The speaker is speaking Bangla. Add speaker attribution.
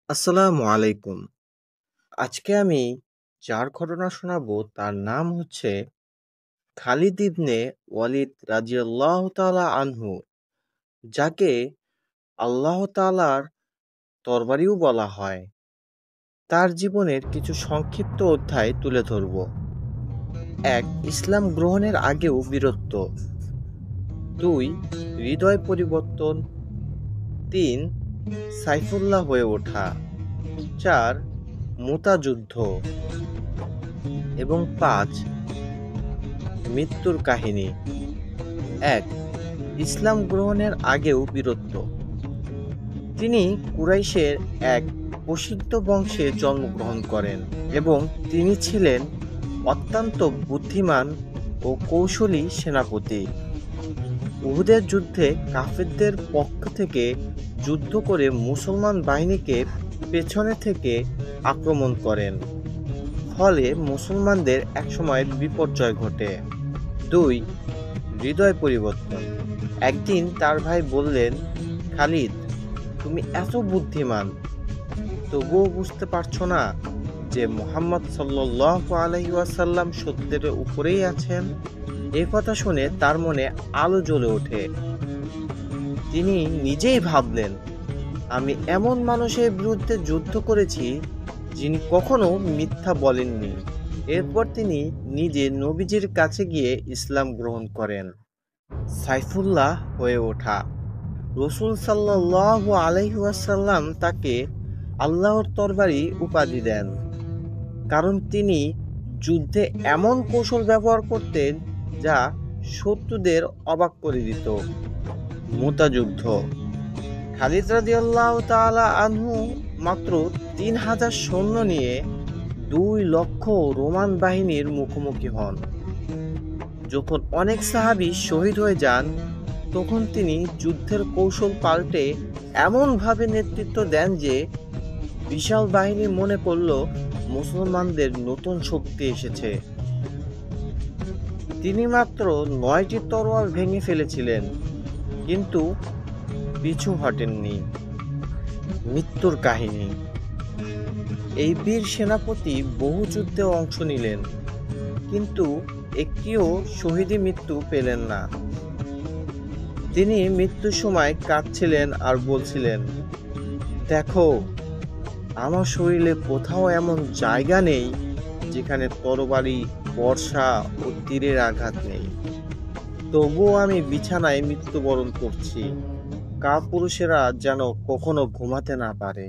Speaker 1: আসসালামু আলাইকুম। আজকে আমি যার ঘটনা শোনাবো তার নাম হচ্ছে খালিদ ইবনে ওয়ালিদ রাদিয়াল্লাহু তাআলা আনহু, যাকে আল্লাহ তাআলার তরবারিও বলা হয়। তার জীবনের কিছু সংক্ষিপ্ত অধ্যায় তুলে ধরব। ১. ইসলাম গ্রহণের আগেও বীরত্ব। ২. হৃদয় পরিবর্তন। ৩. সাইফুল্লাহ হয়ে ওঠা। ৪. মুতা যুদ্ধ এবং ৫. মৃত্যুর কাহিনী। ১. ইসলাম গ্রহণের আগেও বীরত্ব। তিনি কুরাইশের এক প্রসিদ্ধ বংশে জন্মগ্রহণ করেন এবং তিনি ছিলেন অত্যন্ত বুদ্ধিমান ও কৌশলী সেনাপতি। উহুদের যুদ্ধে কাফেরদের পক্ষ থেকে যুদ্ধ করে মুসলমান বাহিনীকে পেছনে থেকে আক্রমণ করেন, ফলে মুসলমানদের একসময় বিপর্যয় ঘটে। ২. হৃদয় পরিবর্তন। একদিন তার ভাই বললেন, খালিদ, তুমি এত বুদ্ধিমান, তবুও বুঝতে পারছো না যে মুহাম্মদ সাল্লাল্লাহু আলাইহি ওয়াসাল্লাম সত্যের উপরেই আছেন? এ কথা শুনে তার মনে আলো জ্বলে ওঠে। তিনি নিজেই ভাবলেন, আমি এমন মানুষের বিরুদ্ধে যুদ্ধ করেছি যিনি কখনো মিথ্যা বলেননি। এরপর তিনি নিজে নবীজির কাছে গিয়ে ইসলাম গ্রহণ করেন। সাইফুল্লাহ হয়ে ওঠা। রাসূল সাল্লাল্লাহু আলাইহি ওয়াসাল্লাম তাকে আল্লাহর তরবারি উপাধি দেন, কারণ তিনি যুদ্ধে এমন কৌশল ব্যবহার করতেন যা শত্রুদের অবাক করে দিত। মুতা যুদ্ধ। খালিদ রাদিয়াল্লাহু তাআলা আনহু মাত্র ৩,০০০ সৈন্য নিয়ে ২,০০,০০০ রোমান বাহিনীর মুখোমুখি হন। যখন অনেক সাহাবী শহীদ হয়ে যান, তখন তিনি যুদ্ধের কৌশল পাল্টে এমনভাবে নেতৃত্ব দেন যে বিশাল বাহিনী মনে করল মুসলমানদের নতুন শক্তি এসেছে। তিনি মাত্র ৯টি তরোয়াল ভেঙে ফেলেছিলেন, কিন্তু পিছু হটেননি। মৃত্যুর কাহিনী। এই বীর সেনাপতি বহু যুদ্ধে অংশ নিলেন, কিন্তু একটিও শহীদি মৃত্যু পেলেন না। তিনি মৃত্যুর সময় কাঁদছিলেন আর বলছিলেন, দেখো, আমার শরীরে কোথাও এমন জায়গা নেই যেখানে তরবারি, বর্শা ও তীরের আঘাত নেই। তবুও আমি বিছানায় মৃত্যুবরণ করছি। কাপুরুষেরা যেন কখনো ঘুমাতে না পারে।